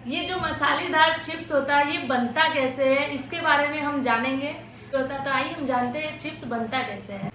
ये जो मसालेदार चिप्स होता है ये बनता कैसे है, इसके बारे में हम जानेंगे। होता है तो आइए हम जानते हैं चिप्स बनता कैसे है।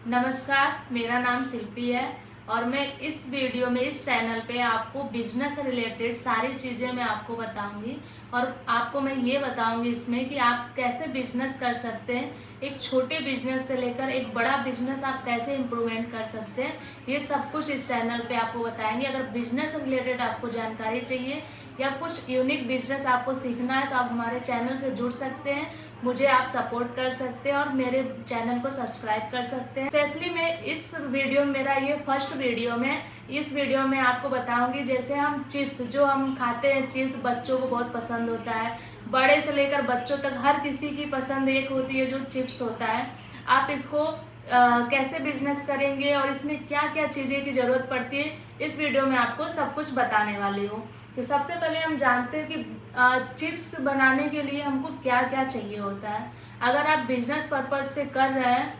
नमस्कार, मेरा नाम शिल्पी है और मैं इस वीडियो में इस चैनल पे आपको बिजनेस से रिलेटेड सारी चीज़ें मैं आपको बताऊंगी और आपको मैं ये बताऊंगी इसमें कि आप कैसे बिजनेस कर सकते हैं। एक छोटे बिजनेस से लेकर एक बड़ा बिजनेस आप कैसे इम्प्रूवमेंट कर सकते हैं, ये सब कुछ इस चैनल पे आपको बताएंगे। अगर बिजनेस से रिलेटेड आपको जानकारी चाहिए या कुछ यूनिक बिजनेस आपको सीखना है तो आप हमारे चैनल से जुड़ सकते हैं, मुझे आप सपोर्ट कर सकते हैं और मेरे चैनल को सब्सक्राइब कर सकते हैं। स्पेशली मैं इस वीडियो में, मेरा ये फर्स्ट वीडियो में, इस वीडियो में आपको बताऊंगी जैसे हम चिप्स जो हम खाते हैं, चिप्स बच्चों को बहुत पसंद होता है, बड़े से लेकर बच्चों तक हर किसी की पसंद एक होती है जो चिप्स होता है। आप इसको कैसे बिजनेस करेंगे और इसमें क्या क्या चीज़ें की ज़रूरत पड़ती है, इस वीडियो में आपको सब कुछ बताने वाली हूँ। तो सबसे पहले हम जानते हैं कि चिप्स बनाने के लिए हमको क्या क्या चाहिए होता है। अगर आप बिजनेस पर्पज से कर रहे हैं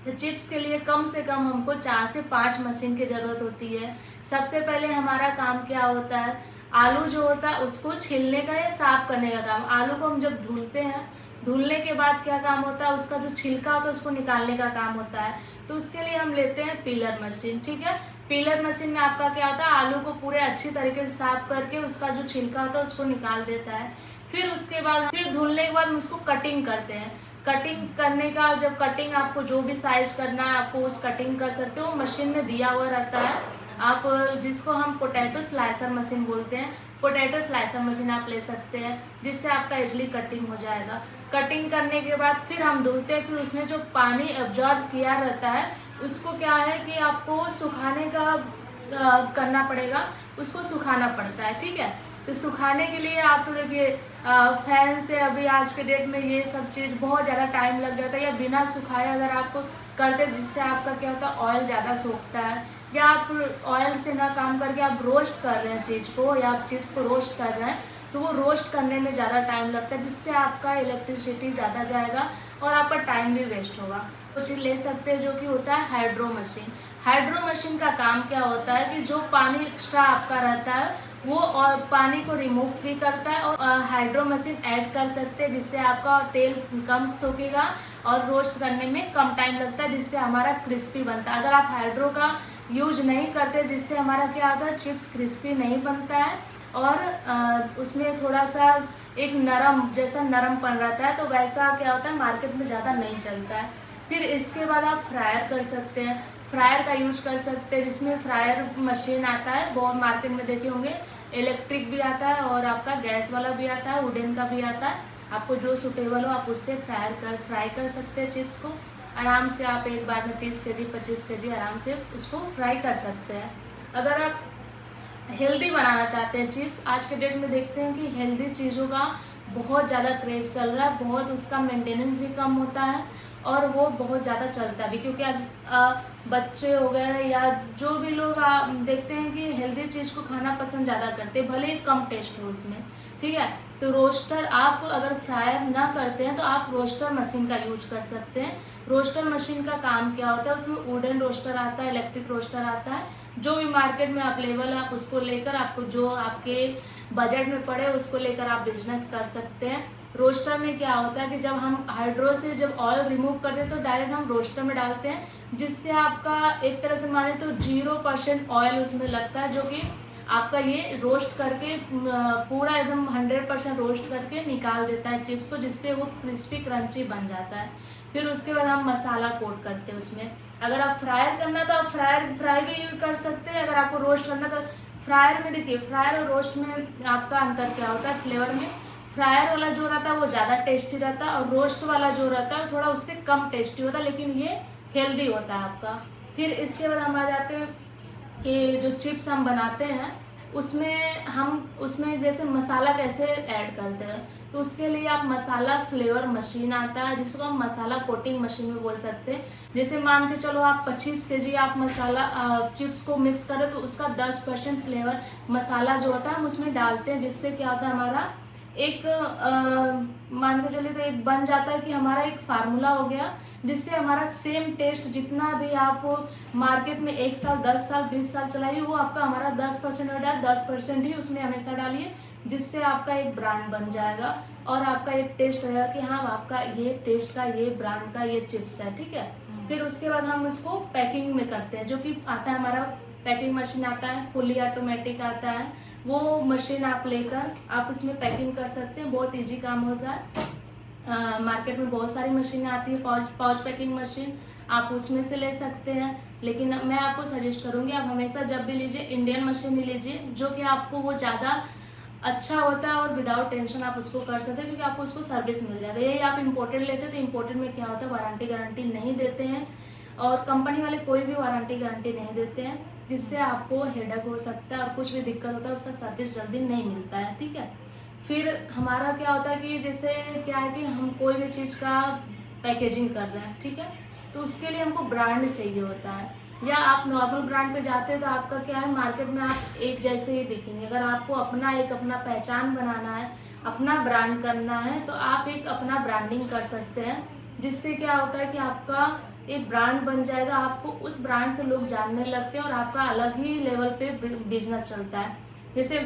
तो चिप्स के लिए कम से कम हमको 4 से 5 मशीन की ज़रूरत होती है। सबसे पहले हमारा काम क्या होता है, आलू जो होता है उसको छीलने का या साफ करने का काम। आलू को हम जब धुलते हैं, धुलने के बाद क्या काम होता है, उसका जो छिलका होता है उसको निकालने का काम होता है। तो उसके लिए हम लेते हैं पीलर मशीन। ठीक है, पीलर मशीन में आपका क्या होता है, आलू को पूरे अच्छी तरीके से साफ करके उसका जो छिलका होता है उसको निकाल देता है। फिर उसके बाद फिर धुलने के बाद हम उसको कटिंग करते हैं। कटिंग करने का, जब कटिंग आपको जो भी साइज करना है आपको उस कटिंग कर सकते हो, मशीन में दिया हुआ रहता है। आप जिसको हम पोटैटो स्लाइसर मशीन बोलते हैं, पोटैटो स्लाइसर मशीन आप ले सकते हैं, जिससे आपका इजली कटिंग हो जाएगा। कटिंग करने के बाद फिर हम धुलते हैं, फिर उसमें जो पानी एब्जॉर्ब किया रहता है उसको क्या है कि आपको सुखाने का करना पड़ेगा, उसको सुखाना पड़ता है। ठीक है, तो सुखाने के लिए आप तो देखिए फैन से अभी आज के डेट में ये सब चीज़ बहुत ज़्यादा टाइम लग जाता है, या बिना सुखाए अगर आप करते जिससे आपका क्या होता है ऑयल ज़्यादा सोखता है, या आप ऑयल से ना काम करके आप रोस्ट कर रहे हैं चीज़ को या आप चिप्स को रोस्ट कर रहे हैं तो वो रोस्ट करने में ज़्यादा टाइम लगता है, जिससे आपका इलेक्ट्रिसिटी ज़्यादा जाएगा और आपका टाइम भी वेस्ट होगा। कुछ ले सकते हैं जो कि होता है हाइड्रो मशीन। हाइड्रो मशीन का काम क्या होता है कि जो पानी एक्स्ट्रा आपका रहता है वो और पानी को रिमूव भी करता है, और हाइड्रो मशीन ऐड कर सकते हैं जिससे आपका तेल कम सोखेगा और रोस्ट करने में कम टाइम लगता है, जिससे हमारा क्रिस्पी बनता है। अगर आप हाइड्रो का यूज नहीं करते जिससे हमारा क्या होता है, चिप्स क्रिस्पी नहीं बनता है और उसमें थोड़ा सा एक नरम जैसा नरमपन रहता है, तो वैसा क्या होता है मार्केट में ज़्यादा नहीं चलता है। फिर इसके बाद आप फ्रायर कर सकते हैं, फ्रायर का यूज कर सकते हैं, जिसमें फ्रायर मशीन आता है, बहुत मार्केट में देखे होंगे। इलेक्ट्रिक भी आता है और आपका गैस वाला भी आता है, वुडन का भी आता है। आपको जो सूटेबल हो आप उससे फ्राई कर सकते हैं चिप्स को। आराम से आप एक बार में 30 केजी 25 केजी आराम से उसको फ्राई कर सकते हैं। अगर आप हेल्दी बनाना चाहते हैं चिप्स, आज के डेट में देखते हैं कि हेल्दी चीज़ों का बहुत ज़्यादा क्रेज़ चल रहा है, बहुत उसका मेंटेनेंस भी कम होता है और वो बहुत ज़्यादा चलता भी, क्योंकि आज बच्चे हो गए या जो भी लोग देखते हैं कि हेल्दी चीज़ को खाना पसंद ज़्यादा करते हैं, भले ही कम टेस्ट हो उसमें। ठीक है, तो रोस्टर आप अगर फ्रायर ना करते हैं तो आप रोस्टर मशीन का यूज कर सकते हैं। रोस्टर मशीन का काम क्या होता है, उसमें वुडन रोस्टर आता है, इलेक्ट्रिक रोस्टर आता है, जो भी मार्केट में अवेलेबल है आप उसको लेकर, आपको जो आपके बजट में पड़े उसको लेकर आप बिजनेस कर सकते हैं। रोस्टर में क्या होता है कि जब हम हाइड्रो से जब ऑयल रिमूव करते हैं तो डायरेक्ट हम रोस्टर में डालते हैं, जिससे आपका एक तरह से माने तो 0% ऑयल उसमें लगता है, जो कि आपका ये रोस्ट करके पूरा एकदम 100% रोस्ट करके निकाल देता है चिप्स को, जिससे वो क्रिस्पी क्रंची बन जाता है। फिर उसके बाद हम मसाला कोट करते हैं उसमें। अगर आप फ्रायर करना तो आप फ्राई भी कर सकते हैं, अगर आपको रोस्ट करना तो फ्रायर में देखिए, फ्रायर और रोस्ट में आपका अंतर क्या होता है फ्लेवर में। फ्रायर वाला जो रहता है वो ज़्यादा टेस्टी रहता है और रोस्ट वाला जो रहता है थोड़ा उससे कम टेस्टी होता है, लेकिन ये हेल्दी होता है आपका। फिर इसके बाद हम आ जाते हैं कि जो चिप्स हम बनाते हैं उसमें जैसे मसाला कैसे ऐड करते हैं, तो उसके लिए आप मसाला फ्लेवर मशीन आता है, जिसको हम मसाला कोटिंग मशीन भी बोल सकते हैं। जैसे मान के चलो आप 25 केजी आप मसाला चिप्स को मिक्स करें तो उसका 10% फ्लेवर मसाला जो होता है हम उसमें डालते हैं, जिससे क्या होता है हमारा एक मान के चलिए तो एक बन जाता है कि हमारा एक फार्मूला हो गया, जिससे हमारा सेम टेस्ट जितना भी आप मार्केट में 1 साल 10 साल 20 साल चलाइए वो आपका हमारा 10% हो जाए। 10% ही उसमें हमेशा डालिए, जिससे आपका एक ब्रांड बन जाएगा और आपका एक टेस्ट रहेगा कि हाँ आपका ये टेस्ट का, ये ब्रांड का ये चिप्स है, ठीक है। फिर उसके बाद हम इसको पैकिंग में करते हैं, जो कि आता है हमारा पैकिंग मशीन आता है, फुली ऑटोमेटिक आता है। वो मशीन आप लेकर आप इसमें पैकिंग कर सकते हैं, बहुत इजी काम होता है। मार्केट में बहुत सारी मशीनें आती है, पाउच पैकिंग मशीन, आप उसमें से ले सकते हैं। लेकिन मैं आपको सजेस्ट करूँगी आप हमेशा जब भी लीजिए इंडियन मशीन ही लीजिए, जो कि आपको वो ज़्यादा अच्छा होता है और विदाउट टेंशन आप उसको कर सकते हैं, क्योंकि आपको उसको सर्विस मिल जाएगा। यही आप इम्पोर्टेड लेते हैं तो इम्पोर्टेड में क्या होता है, वारंटी गारंटी नहीं देते हैं, और कंपनी वाले कोई भी वारंटी गारंटी नहीं देते हैं, जिससे आपको हेडेक हो सकता है और कुछ भी दिक्कत होता है उसका सर्विस जल्दी नहीं मिलता है, ठीक है। फिर हमारा क्या होता है कि जैसे क्या है कि हम कोई भी चीज़ का पैकेजिंग कर रहे हैं, ठीक है, तो उसके लिए हमको ब्रांड चाहिए होता है। या आप नॉर्मल ब्रांड पे जाते हैं तो आपका क्या है, मार्केट में आप एक जैसे ही दिखेंगे। अगर आपको अपना पहचान बनाना है, अपना ब्रांड करना है, तो आप एक अपना ब्रांडिंग कर सकते हैं, जिससे क्या होता है कि आपका एक ब्रांड बन जाएगा, आपको उस ब्रांड से लोग जानने लगते हैं और आपका अलग ही लेवल पे बिजनेस चलता है। जैसे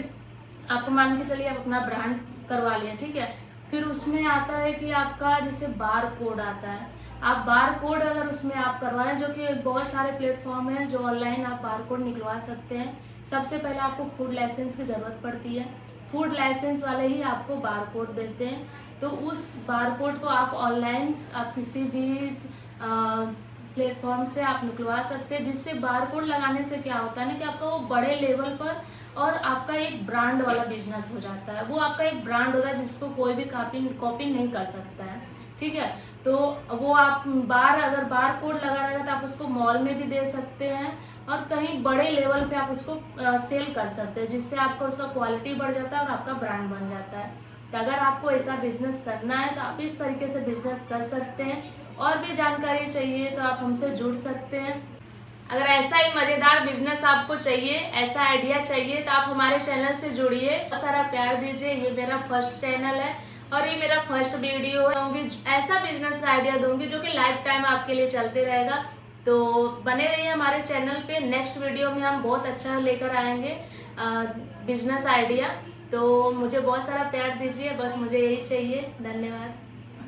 आप मान के चलिए आप अपना ब्रांड करवा लिया, ठीक है, फिर उसमें आता है कि आपका जैसे बार कोड आता है, आप बार कोड अगर उसमें आप करवा रहे हैं, जो कि बहुत सारे प्लेटफॉर्म हैं जो ऑनलाइन आप बार कोड निकलवा सकते हैं। सबसे पहले आपको फूड लाइसेंस की ज़रूरत पड़ती है, फूड लाइसेंस वाले ही आपको बार कोड देते हैं। तो उस बार कोड को आप ऑनलाइन आप किसी भी प्लेटफॉर्म से आप निकलवा सकते हैं, जिससे बार कोड लगाने से क्या होता है ना कि आपका वो बड़े लेवल पर और आपका एक ब्रांड वाला बिजनेस हो जाता है। वो आपका एक ब्रांड होता है जिसको कोई भी कॉपी नहीं कर सकता है, ठीक है। तो वो आप अगर बार कोड लगा रहेगा तो आप उसको मॉल में भी दे सकते हैं और कहीं बड़े लेवल पे आप उसको सेल कर सकते हैं, जिससे आपका उसका क्वालिटी बढ़ जाता है और आपका ब्रांड बन जाता है। तो अगर आपको ऐसा बिजनेस करना है तो आप इस तरीके से बिजनेस कर सकते हैं। और भी जानकारी चाहिए तो आप हमसे जुड़ सकते हैं। अगर ऐसा ही मज़ेदार बिजनेस आपको चाहिए, ऐसा आइडिया चाहिए, तो आप हमारे चैनल से जुड़िए, बहुत सारा प्यार दीजिए। ये मेरा फर्स्ट चैनल है और ये मेरा फर्स्ट वीडियो है। ऐसा बिजनेस का आइडिया दूंगी जो कि लाइफ टाइम आपके लिए चलते रहेगा। तो बने रहिए हमारे चैनल पे। नेक्स्ट वीडियो में हम बहुत अच्छा लेकर आएंगे बिजनेस आइडिया। तो मुझे बहुत सारा प्यार दीजिए, बस मुझे यही चाहिए। धन्यवाद।